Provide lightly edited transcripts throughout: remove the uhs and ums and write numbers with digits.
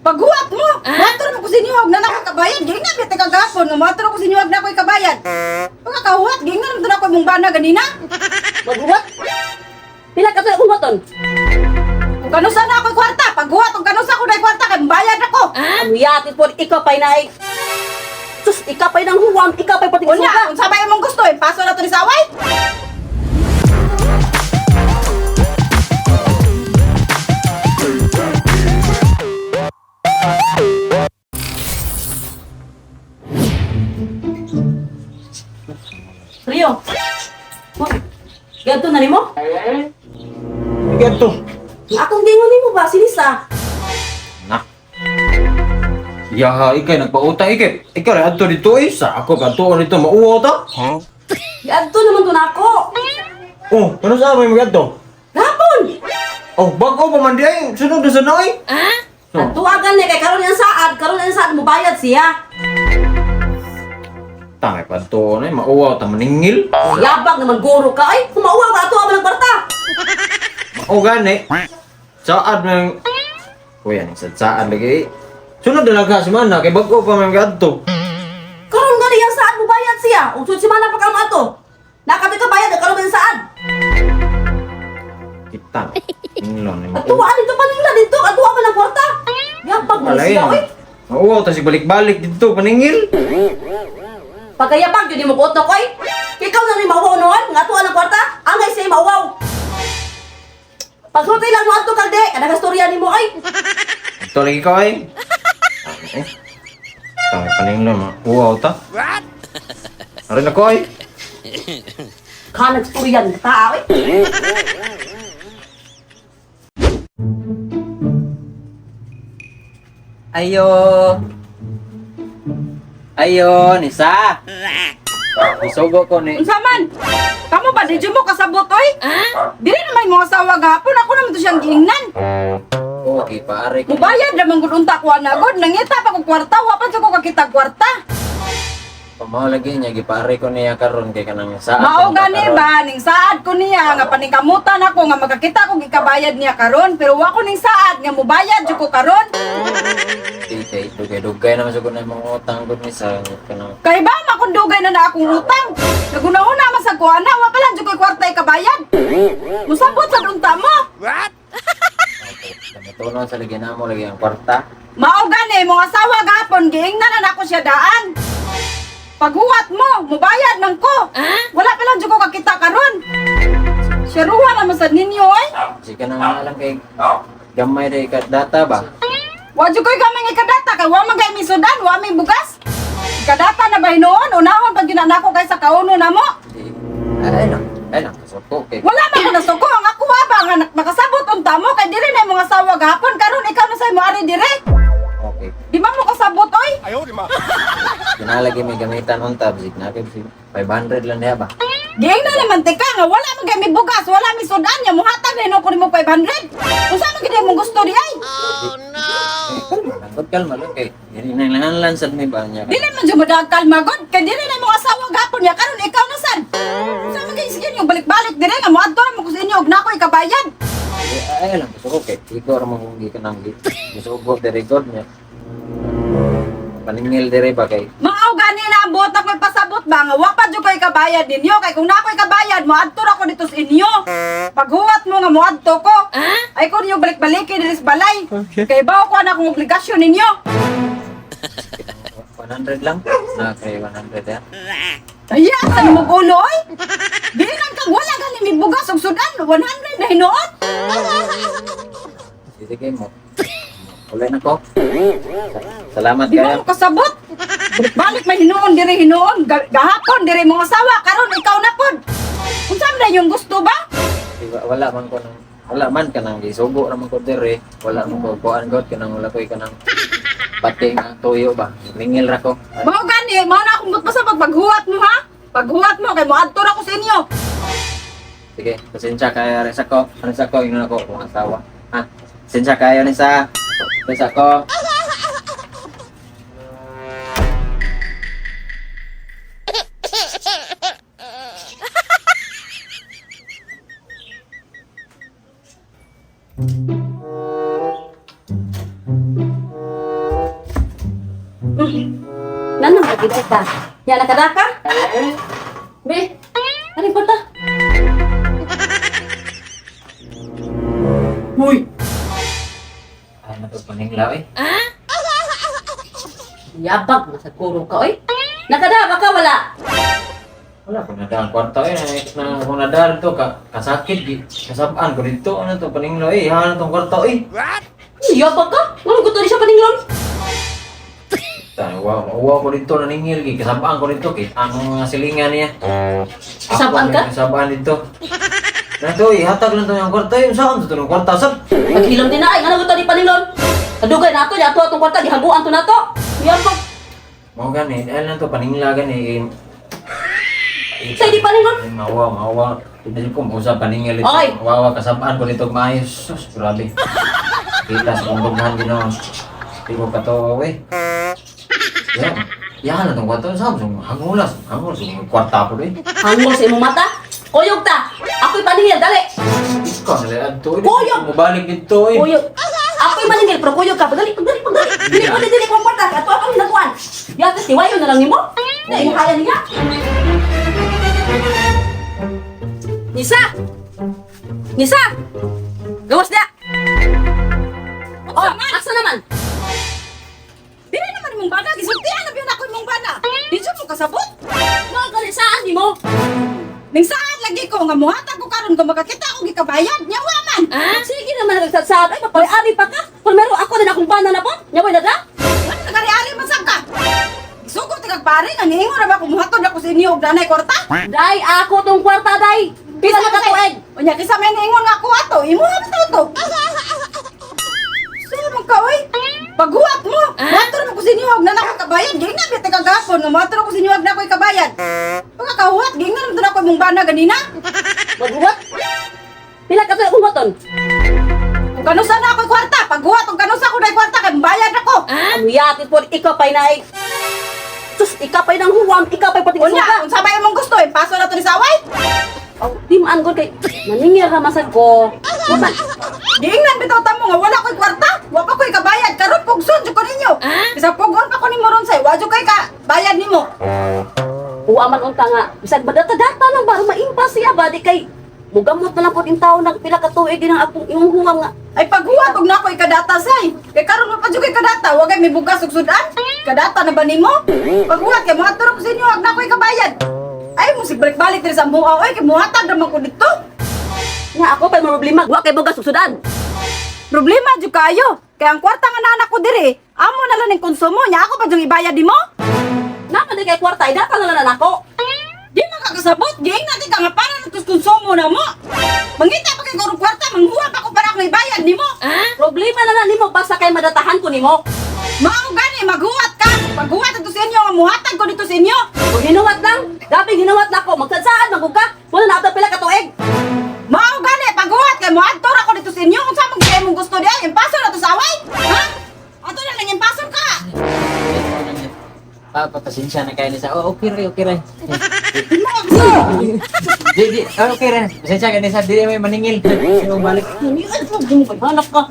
Paghuwat mo! Matro mo ko sinuwag na nakakabayad. Gingnan bita kagapon nga matro ko sinuwag na ako'y kabayad. Pagkakahuwat, gingnan mo na ako'y mong bana ganina. Maghuwat? Pila ka sa umaton? Kung kanusa na ako'y kwarta, paghuwat, kung kanusa ko na kwarta, kay bayad ako. Ang yatit po, ikaw pa'y naay. Sus, ikaw pa'y nang huwam, ikaw pa'y pati Unya, suga. kung sabay mong gusto, paso na to ni Saway. Rio, ganito na ni mo? Ganto. Akong gingon ni mo ba, sinisa? Na. Yaha, ikay nagpautang ikay. Ikaw rin ato dito isa. Ako kantuon dito mauwaw ta. Ganito naman to na ako. Oh, ano sa mo yung ganto? Gapon! Oh, bago pa man di ay. Sunod na sa naay. Ang tuwagan niya kay karon yung saad mo bayad siya. Tangay kantuon ay mauwaw ta maningil. Yabag naman guro ka, ay, kumauwa ka, atuwa mo ng kwarta. O gani. Saad ng... Kuya, saad lagi. Sunod na lang si Mana. Kay bago pa man ganto. Karon nga niya saad mo bayad siya. Usod si mana pa kang ato. Nakati ka bayad, karon ba yung saad? Kita. Inlo ni mo. Atuwa dito pa nila dito, atuwa mo ng kwarta. Yabag mo siya, oy. Mauwaw ta si balik-balik dito paningil. Pagkayabag, yun yung mukuot na koy. Ikaw na rin mauwaw noon, nga atuwa ng kwarta. Angay siya mauwaw. Pagsulti lang mo ato kagde, kanagastorya ni mo, ay. Ito lagi ka ay. Tangay paningil ma. Uwaw ta. What? Arin ako ay. Kanagastorya ni tao, ay. Ayo. Ayo, Nisa. Isugo ko ni. Unsa man? Kamo ba di mo kasabot oy? Dili naman mo asawa gapon, ako naman to siyang giingnan. Okay, pare ko. Mubayad naman gud unta ko na gud, nangita pa ko kwarta, wa pa jud ko kakita kwarta. Pamaw lagi niya gipare ko niya karon kay kanang sa. Mao gani ba ning saad ko niya nga paningkamutan ako nga makakita ko gikabayad niya karon, pero wa ko ning saad nga mubayad jud ko karon. Kay dugay naman sa kunay mga utang gud ni sa kanang. Kay ba makundugay na akong utang. Naguna-una man sa kuana, wa pa lang jud ko kwarta ikabayad. Musabot sa unta mo. Tunon sa lagi namo lagi ang kwarta. Mao gani mo asawa gapon giingnan na ako siya daan. Paghuwat mo, mubayad man ko. Wala pa lang jud ko kakita karon. Siruha naman sa ninyo ay. Sige nang alam kay gamay day ka data ba? Wa jud ko'y gamay nga kadata kay wa man gay mi sudan, wa mi bugas. Kadata na ba hinuon unahon pag ginanako kay sa kauno namo. Ay na, so okay. Wala man ko nasuko ang ako wa ba nga makasabot unta mo kay diri na mga asawa gapon karon ikaw na say mo ari dire. Okay. Di ba mo kasabot oy? Kinalagi may gamitan unta bisig na kay 500 lang niya ba? Giing na naman tika nga wala man gay mi bugas, wala mi sudan nya muhatag na ko nimo 500. Unsa man gid mo gusto di ay? Kalma lang kay hinahanglan sad mi ba niya. Dili man jud madagkal magod kay dili na mga asawa gapon nya karon ikaw na sad. Unsa man gay sige yung balik-balik dire nga moadto mo ko sa inyo og nako ikabayad. Ay lang gusto ko kay igor mo kung gikan nang gusto ko the record niya. Paningil dire ba kay Mao gani na ang buot ako'y pasabot ba nga wa pa jud ko'y kabayad ninyo kay kung nako'y kabayad moadto ra ko dito sa inyo. Paghuwat mo nga moadto ko. Ay ko niyo balik-balikin diri sa balay. Kay bawo ko na akong obligasyon ninyo. 100 lang? Na kay 100 ya. Kaya sa mo gulo oy. Dili nang kag wala gani mi bugas og sudan 100 na hinuon. Sige mo. Ulay na ko. Salamat Di ba kayo. mo kasabot? Balik may hinuon diri hinuon gahapon diri mong asawa karon ikaw na pod. Unsa man na yung gusto ba? Wala man ko nang wala man kanang gisugo naman ko dire. Wala man ko kuan god kanang wala koy kanang pating tuyo ba. Mingil ra ko. Mao gani, mao na akong pasabot paghuwat mo ha. Paghuwat mo kay moadto ra ko sa inyo. Sige, pasensya kayo rin sa ko. Ano sa ko, yun ako, kung asawa. Ha? Pasensya kayo rin sa ko. Nakita ka. Yan, nakadaka? Be, ano yung kwarta? Uy! Ano to paninglaw eh? Yabag, nasa kurong ka, oy. Nakadaka ka, wala. Wala ko nadaan kwarta eh. Na kung nadaan to, kasakit. Kasabaan ko dito. Ano to paninglaw eh. Ihahan na tong kwarta eh. Yabag ka? Ano gusto niya siya paninglon? Wow ko dito naningil. Kasabaan ko dito. Ang mga silingan niya. Kasabaan ka? Kasabaan dito. Na to, ihatag lang to yung kwarta eh. Saan to ng kwarta? Saan? Naghilom din na ay, ano gusto ni paninglon? Kadugay na to, yato atong kwarta, gihaguan to na to. Yabag. Mau gani, dahil lang to paningla gani. Sa di paninglon? Mawa. Hindi ko mausap paningil ito. Okay. Mawa, kasabaan ko dito maayos. Sus, grabe. Kita sa kondoghan ginawa. Hindi ko ka to, eh. Yan na itong kwarta. Saan mo? Hangulas. Yung kwarta ko, eh. Hangol sa imong mata. Kuyog ta. Ako'y paningil, dali. Ikaw nalilad to. Kuyog! Mabalik dito, eh. Kuyog. Ako'y maningil, pero kuyog ka. Pagdali. Dili ko ang kwarta. Ato akong hinaguan. Yates, tiwayo na lang nimo. Na inahaya niya. Nisa! Gawas na! Oh, asa naman? Dili naman imong bana, gisultihan na biyon ako imong bana. Di siya mo kasabot. Mga kalisaan di mo? Ning saan lagi ko nga muhatag ko karon ko makakita og gikabayad nyawa man. Sige naman nagsadsad. Ay, mapali-ari pa ka. Kung meron ako din akong bana na po. Nyaway na da? Ano nagari-ari man sab ka? Sugot kag pare nga niingon ra ba ko muhatod ako sa inyo og danay kwarta? Day, ako tong kwarta, day. Pila na katuig. Unya kisa may niingon nga ako ato, imo ha man to. Sino man ka oy? Paghuwat mo. Motor mo ko sa inyo og nanako kabayad, di na bitaw kagapon nga motor ko sa inyo og nakoy kabayad. Pagkahuwat, di nga naman ako imong bana ganina. Maghuwat? Pila ka tuig huwaton? Kung kanusa na ako'y kwarta, paghuwat kung kanusa ko na kwarta kay bayad ako. Ang yatit po, ikaw pa'y naig. Sus, ikaw pa'y nang huwam, ikaw pa'y pati Unya, suga. kung sabay mong gusto, paso na to ni saway. Oh, di maanggon kay maningil ra masad ko. Waman. Giingnan bitaw ta mo nga wala ko'y kwarta, wa pa ko'y kabayad karon pugsod jud ko ninyo. Bisa pugon pa ko nimo ron say, wa jud kay ka bayad nimo. Huwaman unta nga. Bisag badata-data lang ba maimpas siya ba di kay mugamot na lang po yung tao ng pila ka tuig din ang akong imong huwam nga. Ay paghuwat og nako'y kadata say. Kay karon wa pa jud kay kadata, wa kay may bugas ug sudan. Kadata na ba nimo? Paghuwat kay moadto ko sa inyo og nako'y kabayad. Ay mo balik-balik diri sa mua oy kay muhatag naman ko dito. Nga ako pa'y problema. Wa kay bugas sudan. Problema jud kayo. Kay ang kwarta nga nanak ko diri, amo na lang ning konsumo nya ako pa jud ibayad nimo. Naman di kay kwarta, data na lang ako. Di makakasabot, giing natin ka nga para natus konsumo na mo. Mangita pa kay gurong kwarta, manghuwa pa ko para ako ibayad nimo. Problema na lang nimo basta kay madatahan ko nimo. Mao gani maghuwat ka. Paghuwat ato sa inyo nga muhatag ko dito sa inyo. Kung ginuwat lang, dapat ginuwat na ako. Magsadsaan, magug ka. Wala na ito pila ka tuig. Mao gani paghuwat kay muadto ra ko dito sa inyo unsa man kay mong gusto diay impaso na to sa away. Ha? Ato na lang impaso ka. Pasensya na kayo nisa. Oh, okay rin. Di mo ako. Di, okay rin. Pasensya ka nisa, di may maningil. Yung balik. Hanap ka.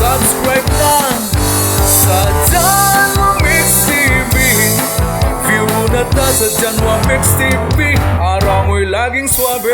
Subscribe na sa Janwa Mix TV. View na ta sa Janwa Mix TV. Araw mo'y laging swabe.